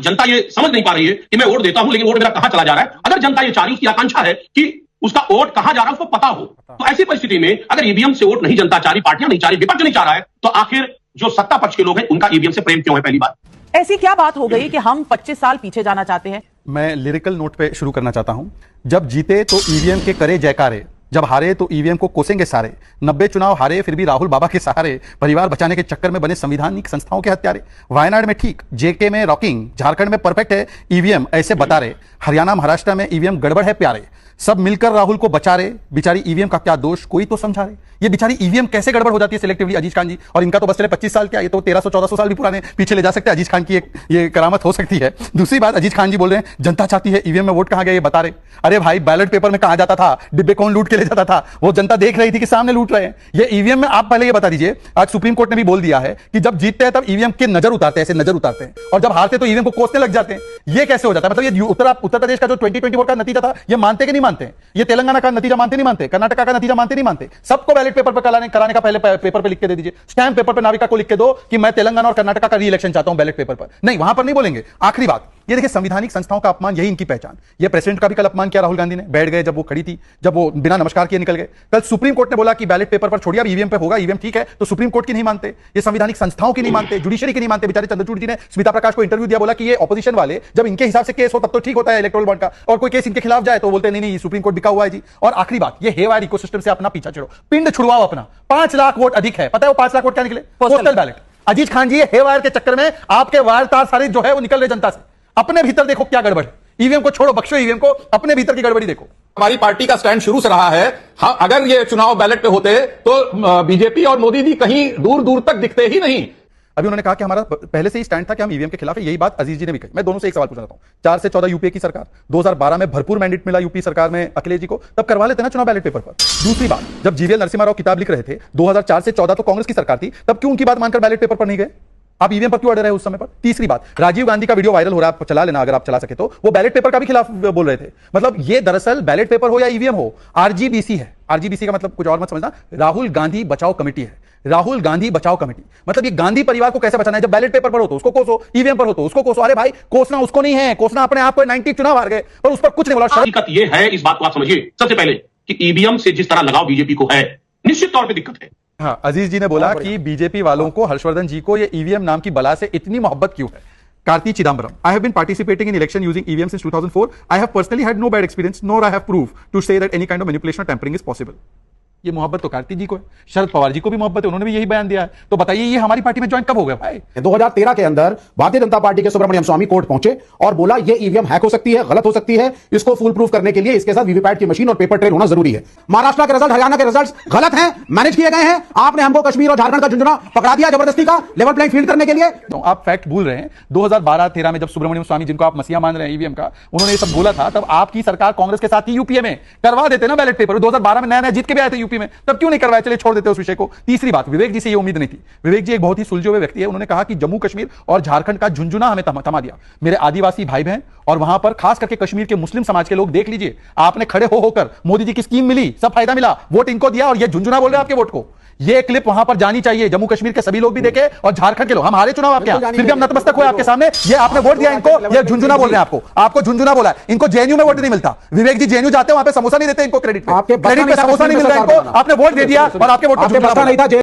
जनता ये समझ नहीं पा रही है कि मैं वोट देता हूं लेकिन वोट मेरा कहां चला जा रहा है। अगर जनता ये चाह रही, उसकी आकांक्षा है कि उसका वोट कहां जा रहा है उसको पता हो, तो ऐसी परिस्थिति में अगर ईवीएम से वोट नहीं जनता चाह रही, पार्टियां नहीं चाह रही, विपक्ष नहीं चाह रहा है, तो आखिर जो सत्ता पक्ष के लोग हैं उनका ईवीएम से प्रेम क्यों है? पहली बात, ऐसी क्या बात हो गई कि हम 25 साल पीछे जाना चाहते हैं? मैं लिरिकल नोट पे शुरू करना चाहता हूं। जब जीते तो ईवीएम के करे जयकारे, जब हारे तो ईवीएम को कोसेंगे सारे। 90 चुनाव हारे फिर भी राहुल बाबा के सहारे, परिवार बचाने के चक्कर में बने संविधानिक संस्थाओं के हत्यारे। वायनाड में ठीक, जेके में रॉकिंग, झारखंड में परफेक्ट है ईवीएम ऐसे बता रहे, हरियाणा महाराष्ट्र में ईवीएम गड़बड़ है प्यारे। सब मिलकर राहुल को बचा रहे, बेचारी ईवीएम का क्या दोष कोई तो समझा रहे। ये बेचारी ईवीएम कैसे गड़बड़ हो जाती है सिलेक्टिवली अजीज खान जी, और इनका तो बस चले 25 साल क्या, ये तो 1300-1400 साल भी पुराने पीछे ले जा सकते हैं। अजीज खान की एक ये करामत हो सकती है। दूसरी बात, अजीज खान जी बोल रहे हैं जनता चाहती है ईवीएम में वोट कहां गया ये बता रहे। अरे भाई, बैलेट पेपर में कहां जाता था, डिब्बे कौन लूट के ले जाता था, वो जनता देख रही थी कि सामने लूट रहे हैं। ये ईवीएम में आप पहले ये बता दीजिए, आज सुप्रीम कोर्ट ने भी बोल दिया है कि जब जीतते हैं तब ईवीएम के नजर उतारते हैं, ऐसे नजर उतारते हैं, और जब हारते तो ईवीएम को कोसने लग जाते हैं। ये कैसे हो जाता है? मतलब ये उत्तर प्रदेश का जो 2024 का नतीजा था, ये मानते कि नहीं मानते? ये तेलंगाना का नतीजा मानते नहीं मानते? कर्नाटक का नतीजा मानते नहीं मानते? सबको बैलेट पेपर पर कराने का पहले पेपर पे लिख के दे दीजिए, स्टैम्प पेपर पे नाविका को लिख के दो कि मैं तेलंगाना और कर्नाटक का री इलेक्शन चाहता हूं बैलेट पेपर पर। नहीं, वहां पर नहीं बोलेंगे। आखिरी बात, ये देखिए संवैधानिक संस्थाओं का अपमान, यही इनकी पहचान। ये प्रेसिडेंट का भी कल अपमान किया राहुल गांधी ने, बैठ गए जब वो खड़ी थी, जब वो बिना नमस्कार किए निकल गए। कल सुप्रीम कोर्ट ने बोला कि बैलेट पेपर पर छोड़िए, अब ईवीएम पे होगा, ईवीएम ठीक है, तो सुप्रीम कोर्ट की नहीं मानते, ये संवैधानिक संस्थाओं की नहीं मानते, जुडिशरी की नहीं मानते। बेचारे चंद्रचूड़ जी ने स्मिता प्रकाश को इंटरव्यू दिया, बोला कि ये ऑपोजिशन वाले जब इनके हिसाब से केस हो तब तो ठीक होता है इलेक्टोरल बॉन्ड का, और कोई केस इनके खिलाफ जाए तो बोलते नहीं नहीं सुप्रीम कोर्ट बिका हुआ है जी। और आखिरी बात, ये हेवायर इकोसिस्टम से अपना पीछा छोड़ो, पिंड छुड़वाओ अपना। 5 लाख वोट अधिक है, पता है वो 5 लाख वोट क्या निकले? Postal ballot. Aziz Khan ji, haywire के चक्कर में आपके वायर तार सारे जो है वो निकल रहे जनता से। अपने भीतर देखो क्या गड़बड़ है, ईवीएम को छोड़ो, बख्शो ईवीएम को, अपने भीतर की गड़बड़ी देखो। हमारी पार्टी का स्टैंड शुरू से रहा है, हाँ, अगर ये चुनाव बैलेट पे होते तो बीजेपी और मोदी जी कहीं दूर दूर तक दिखते ही नहीं। अभी उन्होंने कहा कि हमारा पहले से ही स्टैंड था कि हम ईवीएम के खिलाफ है, यही बात अजीज जी ने भी कही। मैं दोनों से एक सवाल पूछना चाहता हूं, 4 से 14 यूपीए की सरकार, 2012 में भरपूर मैंडेट मिला यूपी सरकार में अखिलेश जी को, तब करवा लेते ना चुनाव बैलेट पेपर पर। दूसरी बात, जब जीवीएल नरसिम्हा राव किताब लिख रहे थे 2004 से 14 तो कांग्रेस की सरकार थी, तब क्यों उनकी बात मानकर बैलेट पेपर पर नहीं गए? आप ईवीएम पर क्यों अड़े रहे उस समय पर? तीसरी बात, राजीव गांधी का वीडियो वायरल हो रहा है, आप चला लेना अगर आप चला सके तो, वो बैलेट पेपर का भी खिलाफ बोल रहे थे। मतलब ये दरअसल बैलेट पेपर हो या ईवीएम हो, आरजीबीसी है। आरजीबीसी का मतलब कुछ और मत समझना, राहुल गांधी बचाओ कमेटी है। राहुल गांधी बचाओ कमेटी मतलब ये गांधी परिवार को कैसे बचाना है? जब बैलेट पेपर पर हो तो उसको कोसो, ईवीएम पर हो तो उसको कोसो। अरे भाई, कोसना उसको नहीं है, कोसना अपने आप को। 90 चुनाव हार गए पर उस पर कुछ नहीं बोला। दिक्कत ये है, इस बात को आप समझिए सबसे पहले कि ईवीएम से जिस तरह लगाव बीजेपी को है, निश्चित तौर पर दिक्कत है। हाँ, अजीज जी ने बोला कि बीजेपी वालों को, हर्षवर्धन जी को, ये ईवीएम नाम की बला से इतनी मोहब्बत क्यों है? Karti Chidambaram, I have been participating in election using EVM since 2004. I have personally had no bad experience, nor I have proof to say that any kind of manipulation or tampering is possible. ये मोहब्बत तो कार्ति जी को है, शरद पवार जी को भी मोहब्बत है, उन्होंने भी यही बयान दिया है। तो बताइए ये हमारी पार्टी में ज्वाइन कब हो गया भाई? 2013 के अंदर भारतीय जनता पार्टी के सुब्रमण्यम स्वामी कोर्ट पहुंचे और बोला ये ईवीएम हैक हो सकती है, गलत हो सकती है, इसको फुल प्रूफ करने के लिए इसके साथ वीवीपैट की मशीन और पेपर ट्रेल होना जरूरी है। महाराष्ट्र के रिजल्ट, हरियाणा के रिजल्ट गलत हैं, मैनेज किए गए हैं। आपने हमको कश्मीर और झारखंड का झुंझुना पकड़ा दिया जबरदस्ती का, लेवल प्लेइंग फील्ड करने के लिए। तो आप फैक्ट भूल रहे हैं, 2012-13 में जब सुब्रमण्यम स्वामी, जिनको आप मसीहा मान रहे हैं ईवीएम का, उन्होंने ये सब बोला था, तब आपकी सरकार कांग्रेस के साथ ही यूपीए में करवा देते ना बैलेट पेपर। 2012 में नया जीत के भी आए थे यूपी में, तब क्यों नहीं करवाया? चलिए छोड़ देते उस विषय को। तीसरी बात, विवेक जी से ये उम्मीद नहीं थी। विवेक जी एक बहुत ही सुलझे हुए व्यक्ति है, उन्होंने कहा कि जम्मू कश्मीर और झारखंड का झुंझुना हमें थमा दिया मेरे आदिवासी भाई बहन, और वहां पर खास करके कश्मीर के मुस्लिम समाज के लोग देख लीजिए, आपने खड़े होकर मोदी जी की स्कीम मिली, सब फायदा मिला, वोट इनको दिया, और ये झुंझुना बोल रहे हैं आपके वोट को। ये क्लिप वहां पर जानी चाहिए, जम्मू कश्मीर के सभी लोग भी देखे और झारखंड के लोग। हम हारे चुनाव आपके यहाँ, फिर भी हम नतमस्तक हुए आपके सामने। ये आपने वोट दिया इनको, ये झुंझुना बोल रहे हैं आपको झुंझुना बोला है। इनको जेएनयू में वोट नहीं मिलता। विवेक जी जेएनयू जाते हैं, वहां पे समोसा नहीं देते इनको, क्रेडिट पे समोसा नहीं मिलता इनको। आपने वोट दे दिया और आपके वोट नहीं था।